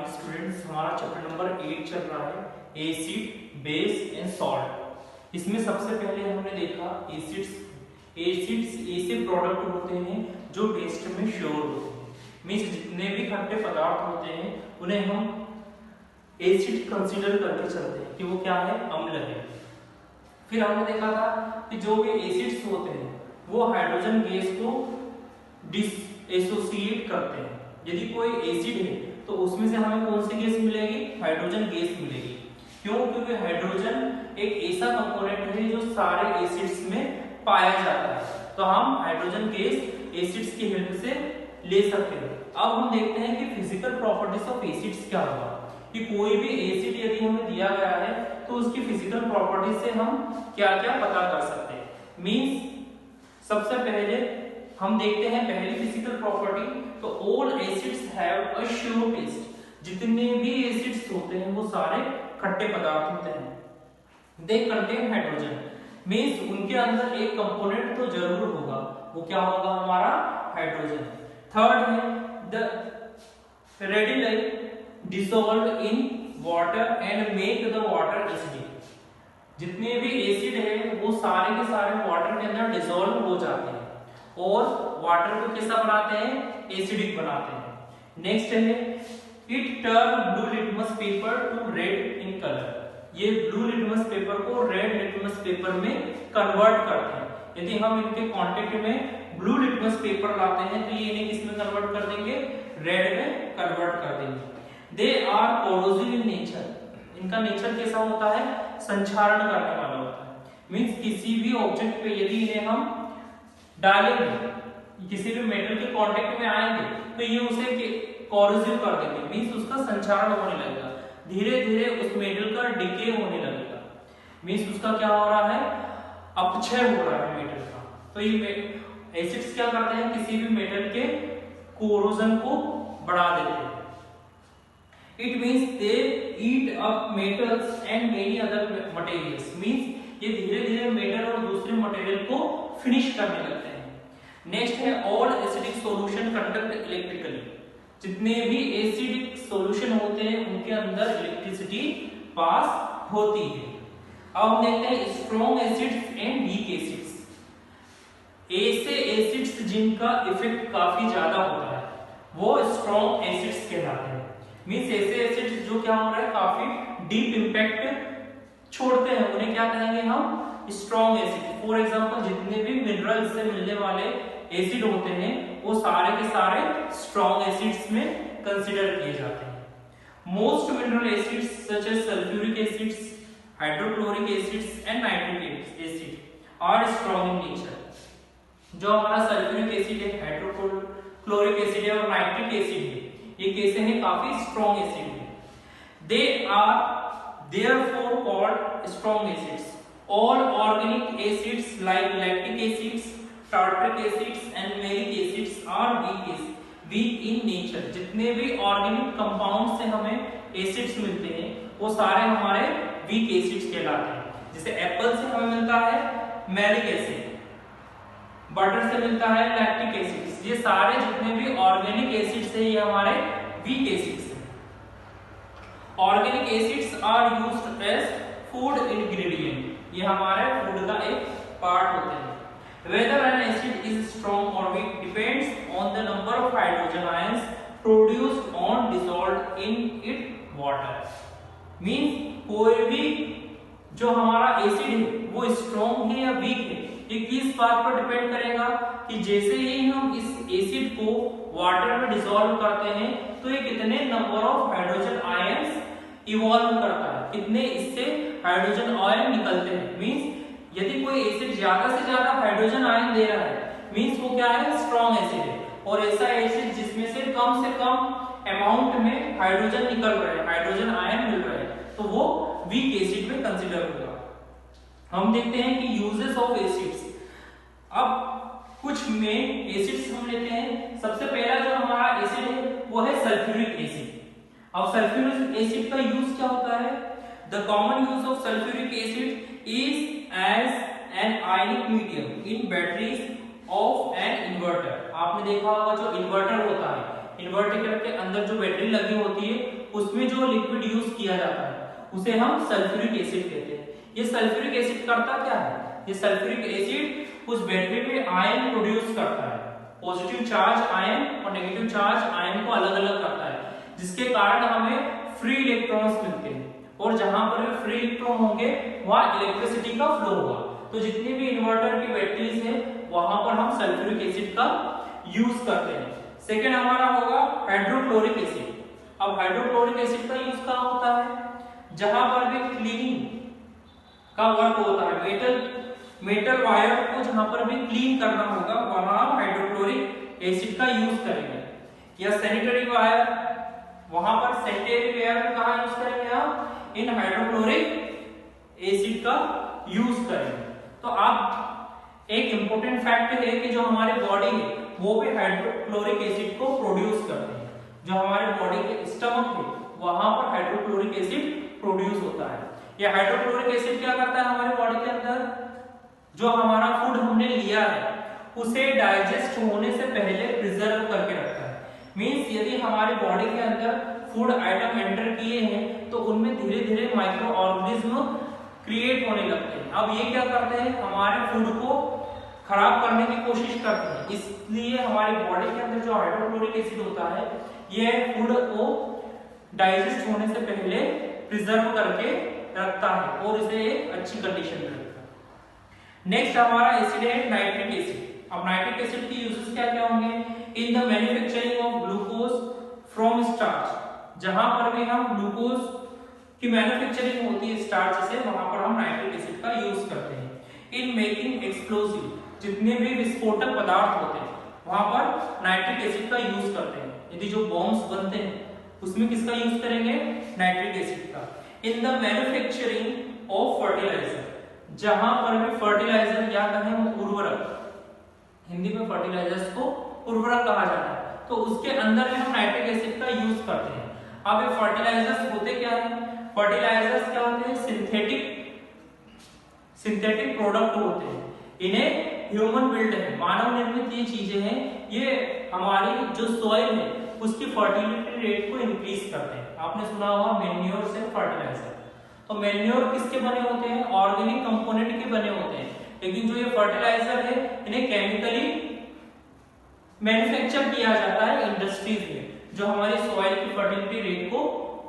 Students, हमारा chapter number 8 चल रहा है एसिड, बेस एंड सॉल्ट। इसमें सबसे पहले हमने देखा एसिड्स ऐसे प्रोडक्ट होते हैं जो टेस्ट में श्योर होते हैं, मींस जितने भी खट्टे पदार्थ होते हैं उन्हें हम एसिड कंसीडर करके चलते हैं कि वो क्या है, अम्ल है। फिर हमने देखा था कि जो भी एसिड्स होते हैं वो हाइड्रोजन गैस को डिसएसोसिएट करते हैं। यदि कोई एसिड है तो उसमें से हमें कौन सी गैस मिलेगी, हाइड्रोजन गैस मिलेगी। क्यों? क्योंकि हाइड्रोजन एक ऐसा कंपोनेंट है जो सारे एसिड्स में पाया जाता है, तो हम हाइड्रोजन गैस एसिड्स की हेल्प से ले सकते हैं। अब हम देखते हैं कि फिजिकल प्रॉपर्टीज ऑफ एसिड्स क्या होगा, कि कोई भी एसिड यदि हमें दिया गया है तो उसकी फिजिकल प्रॉपर्टीज से हम क्या क्या पता कर सकते हैं। मींस सबसे पहले हम देखते हैं पहली फिजिकल प्रॉपर्टी, तो all acids have a sour taste. जितने भी एसिड्स होते हैं वो सारे खट्टे पदार्थ होते हैं। दे कंटेन हाइड्रोजन, मींस उनके अंदर एक कंपोनेंट तो जरूर होगा, वो क्या होगा, हमारा हाइड्रोजन। थर्ड है the readily dissolve in water and make the water acidic. जितने भी एसिड है वो सारे के सारे वाटर के अंदर डिसॉल्व हो जाते हैं और वाटर को कैसा बनाते हैं, एसिडिक बनाते हैं। नेक्स्ट है it turn blue litmus paper two red in colour. ये ब्लू लिटमस पेपर को रेड लिटमस पेपर में कन्वर्ट करते हैं। यदि हम इनके कांटेक्ट में ब्लू लिटमस पेपर लाते हैं तो ये इन्हें किसमें कन्वर्ट कर देंगे, रेड में कन्वर्ट कर देंगे। They are corrosive in nature. इनका नेचर कैसा होता है, संक्षारण करने वाला होता है। मींस किसी भी ऑब्जेक्ट पे यदि इन्हें हम डालेंगे, किसी भी मेटल के कांटेक्ट में आएंगे तो ये उसे कोरोसिव कर देंगे, मींस उसका संक्षारण होने लगेगा। धीरे धीरे उस मेटल का डिके होने लगेगा, मींस उसका क्या हो रहा है, अपक्षय हो रहा है मेटल का। तो ये एसिड्स क्या करते हैं, किसी भी मेटल के कोरोजन को बढ़ा देते हैं। It means they eat up metals and many other materials, means ये धीरे धीरे मेटल और दूसरे मटेरियल को फिनिश करने लगते हैं। नेक्स्ट है all acidic solution conduct electrically. जितने भी एसिडिक सॉल्यूशन होते हैं उनके अंदर इलेक्ट्रिसिटी पास होती है। अब हम देखते हैं strong acids and weak acids. ऐसे एसिड्स जिनका इफेक्ट काफी ज्यादा होता है वो स्ट्रॉन्ग एसिड्स कहलाते हैं। मींस ऐसे एसिड्स जो क्या हो रहा है, काफी डीप इंपैक्ट छोड़ते हैं, उन्हें क्या कहेंगे हम, स्ट्रॉन्ग एसिड। फॉर एग्जांपल जितने भी मिनरल से मिलने वाले एसिड होते हैं वो सारे के सारे स्ट्रॉन्ग एसिड्स में कंसीडर किए जाते हैं। Most mineral acids such as sulphuric acids, hydrochloric acids and nitric acid are strong in nature. जो हमारा सल्फ्यूरिक एसिड है, हाइड्रोक्लोरिक एसिड है और नाइट्रिक एसिड है, ये कैसे हैं, काफी स्ट्रॉन्ग एसिड है। They are therefore called strong acids. All organic acids like lactic acids, tartaric acids and malic acids are weak in nature. जितने भी ऑर्गेनिक कंपाउंड से हमें एसिड्स मिलते हैं वो सारे हमारे वीक एसिड्स कहलाते हैं। जैसे एप्पल से हमें मिलता है मैलिक एसिड, बटर से मिलता है लैक्टिक एसिड्स। ये सारे जितने भी ऑर्गेनिक एसिड्स है ये हमारे weak acids. Organic acids are used as food ingredient, ये हमारे फूड का एक पार्ट होते हैं। Whether an acid is strong or weak depends on the number of hydrogen ions produced on dissolved in it water. Means कोई भी जो हमारा एसिड है वो स्ट्रॉन्ग है या वीक है, ये किस बात पर डिपेंड करेगा कि जैसे ही हम इस एसिड को वाटर में डिसॉल्व करते हैं तो ये कितने number of hydrogen ions evolve करता है, कितने इससे हाइड्रोजन आयन निकलते हैं। मींस यदि कोई एसिड ज्यादा से ज्यादा हाइड्रोजन आयन दे रहा है मींस वो क्या है, स्ट्रॉन्ग एसिड है। और ऐसा एसिड जिसमें से कम अमाउंट में हाइड्रोजन निकल रहा है, हाइड्रोजन आयन मिल रहा है, तो वो वीक एसिड में कंसीडर होगा। हम देखते हैं कि यूजेस ऑफ एसिड्स। अब कुछ मेन एसिड्स हम लेते हैं। सबसे पहला जो हमारा एसिड है वो है सल्फ्यूरिक एसिड। अब सल्फ्यूरिक एसिड का यूज क्या होता है, the common use of sulphuric acid is as an ionic medium in batteries of an inverter. आपने देखा होगा जो इन्वर्टर होता है, इन्वर्टर के अंदर जो बैटरी लगी होती है उसमें जो लिक्विड यूज किया जाता है उसे हम सल्फ्यूरिक एसिड कहते हैं। ये सल्फ्यूरिक एसिड करता क्या है, ये सल्फ्यूरिक एसिड उस बैटरी में आयन प्रोड्यूस करता है, पॉजिटिव चार्ज आयन और नेगेटिव चार्ज आयन को अलग अलग करता है, जिसके कारण हमें फ्री इलेक्ट्रॉन्स मिलते हैं, और जहां पर फ्री इलेक्ट्रॉन होंगे वहां इलेक्ट्रिसिटी का फ्लो होगा। तो जितनी भी इन्वर्टर की बैटरीज है वहां पर हम सल्फ्यूरिक एसिड का यूज करते हैं। सेकेंड हमारा होगा हाइड्रोक्लोरिक एसिड। अब हाइड्रोक्लोरिक एसिड का यूज कहां होता है, जहां पर भी क्लीनिंग का वर्क होता है, मेटल वायर को जहां पर भी क्लीन करना होगा वहां हम हाइड्रोक्लोरिक एसिड का यूज करेंगे। या सैनिटरी वायर, वहां पर सैनिटरी वायर कहां यूज करेंगे हम, इन हाइड्रोक्लोरिक एसिड का यूज करेंगे। तो आप एक इंपॉर्टेंट फैक्ट है कि जो हमारे बॉडी है वो भी हाइड्रोक्लोरिक एसिड को प्रोड्यूस करते हैं। जो हमारे बॉडी के स्टमक है वहां पर हाइड्रोक्लोरिक एसिड प्रोड्यूस होता है। ये हाइड्रोक्लोरिक एसिड क्या करता है हमारे बॉडी के अंदर, जो हमारा फूड हमने लिया है उसे डाइजेस्ट होने से पहले प्रिजर्व करके रखता है। मींस यदि हमारे बॉडी के अंदर फूड आइटम एंटर किए हैं तो उनमें धीरे धीरे माइक्रो ऑर्गेनिज्म क्रिएट होने लगते हैं। अब ये क्या करते हैं, हमारे फूड को खराब करने की कोशिश करते हैं, इसलिए हमारी बॉडी के अंदर जो हाइड्रोक्लोरिक एसिड होता है ये फूड को डाइजेस्ट होने से पहले प्रिजर्व करके रखता है और इसे एक अच्छी कंडीशन में रखता है। नेक्स्ट हमारा एसिड है नाइट्रिक एसिड। अब नाइट्रिक एसिड के यूजेस क्या क्या होंगे, इन the manufacturing of glucose from starch, जहां पर भी हम ग्लूकोज की मैन्युफैक्चरिंग होती है स्टार्च से, वहां पर हम नाइट्रिक एसिड का यूज करते हैं। इन मेकिंग एक्सप्लोसिव, जितने भी विस्फोटक पदार्थ होते हैं वहां पर नाइट्रिक एसिड का यूज करते हैं। यदि जो बॉम्ब्स बनते हैं उसमें किसका यूज करेंगे, नाइट्रिक एसिड का। In the manufacturing of fertiliser, जहां पर भी फर्टिलाइजर या कहें उर्वरक, हिंदी में फर्टिलाइजर्स को उर्वरक कहा जाता है, तो उसके अंदर में हम नाइट्रिक एसिड का यूज करते हैं। अब ये फर्टिलाइजर्स होते क्या है, फर्टिलाइजर्स क्या होते हैं, सिंथेटिक प्रोडक्ट होते हैं, इन्हें ह्यूमन बिल्ड है, मानव निर्मित ये चीजें हैं, ये हमारी जो सॉइल है उसकी फर्टिलिटी रेट को इंक्रीज करते हैं। आपने सुना होगा मैन्योर से फर्टिलाइजर, तो मैन्योर किसके बने होते हैं, ऑर्गेनिक कंपोनेंट के बने होते हैं, लेकिन जो ये फर्टिलाइजर है इन्हें केमिकली मैन्युफैक्चर किया जाता है इंडस्ट्रीज में, जो हमारी सॉइल की फर्टिलिटी रेट को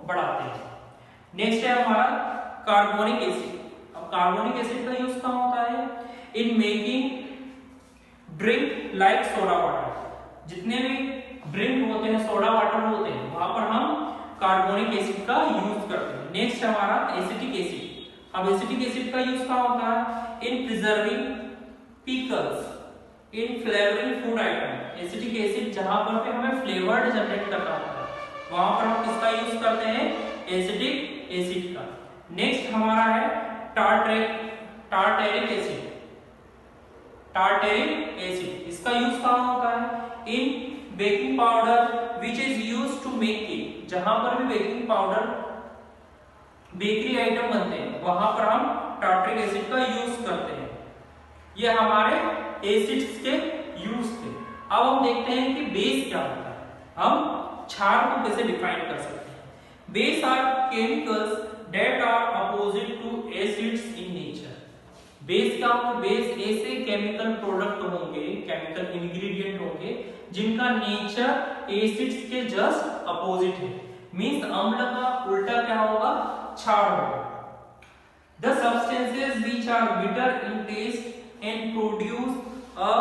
बढ़ाते हैं। नेक्स्ट है हमारा कार्बोनिक एसिड। अब कार्बोनिक एसिड का यूज कहां होता है, in making drink like soda water, जितने भी ड्रिंक होते हैं सोडा वाटर होते हैं वहां पर हम कार्बोनिक एसिड का यूज करते हैं। नेक्स्ट हमारा एसिटिक एसिड। अब एसिटिक एसिड का यूज कहां होता है, in preserving pickles, in flavouring food item. Acetic acid जहां पर भी हमें फ्लेवर्ड जनरेट करना होता है वहां पर हम किसका यूज करते हैं, एसिटिक एसिड का। नेक्स्ट हमारा है टार्टेरिक एसिड। टार्टेरिक एसिड इसका यूज कहां होता है, in baking powder which is used to make cake, जहां पर भी बेकिंग पाउडर बेकरी आइटम बनते हैं वहां पर हम टार्टेरिक एसिड का यूज करते हैं। ये हमारे एसिड्स के यूज थे। अब हम देखते हैं कि बेस क्या होता है, हम क्षार को कैसे डिफाइन कर सकते हैं। Base are chemicals that are opposite to acids in nature. Base क्या होगा, बेस ऐसे केमिकल प्रोडक्ट होंगे, केमिकल इंग्रेडिएंट होंगे जिनका नेचर एसिड्स के जस्ट अपोजिट है। मींस अम्ल का उल्टा क्या होगा, क्षार होगा। The substances which are bitter in taste and produce a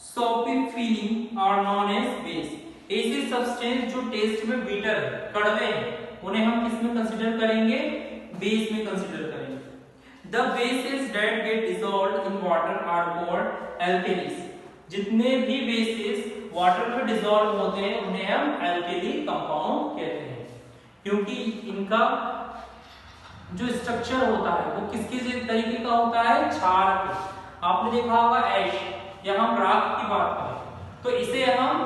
soapy feeling are known as base। ऐसे सब्सटेंस जो टेस्ट में बिटर कड़वे हैं उन्हें हम किस में कंसीडर करेंगे, बेस में कंसीडर करेंगे। The bases that get dissolved in water are called alkalis। जितने भी बेसेस वाटर में डिसॉल्व होते हैं उन्हें हम एल्केली कंपाउंड कहते हैं, क्योंकि इनका जो स्ट्रक्चर होता है वो किसके तरीके का होता है, क्षार के। आपने देखा होगा ऐश या हम राख की बात करें तो इसे हम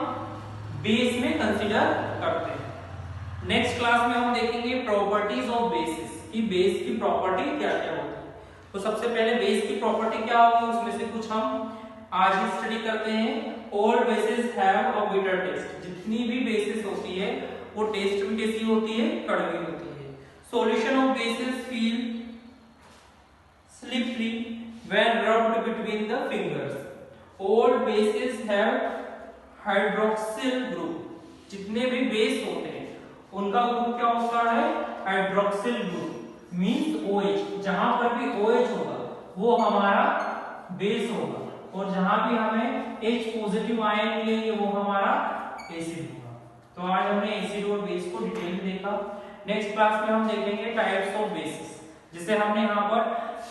बेस में कंसीडर करते हैं। नेक्स्ट क्लास में हम देखेंगे प्रॉपर्टीज ऑफ बेसिस, कि बेस की प्रॉपर्टी क्या क्या होती है। तो सबसे पहले बेस की प्रॉपर्टी क्या होगी उसमें से कुछ हम आज ही स्टडी करते हैं। All basis have a bitter taste. जितनी भी बेसिस होती है वो टेस्ट में कैसी होती है, कड़वी होती है। Solution of basis feel slippery when rubbed between the fingers. All basis have hydroxyl group. जितने भी बेस होते हैं उनका ग्रुप क्या होता है, हाइड्रोक्सिल ग्रुप, मींस OH। जहां पर भी OH होगा वो हमारा बेस होगा, और जहां भी हमें H पॉजिटिव आयन मिलेंगे वो हमारा एसिड होगा। तो आज हमने एसिड और बेस को डिटेल में देखा। नेक्स्ट क्लास में हम देखेंगे टाइप्स ऑफ बेसिस। जैसे हमने यहाँ पर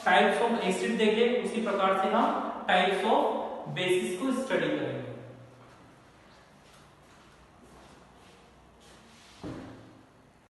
टाइप्स ऑफ एसिड देखे, उसी प्रकार से हम टाइप्स ऑफ बेसिस को स्टडी करेंगे।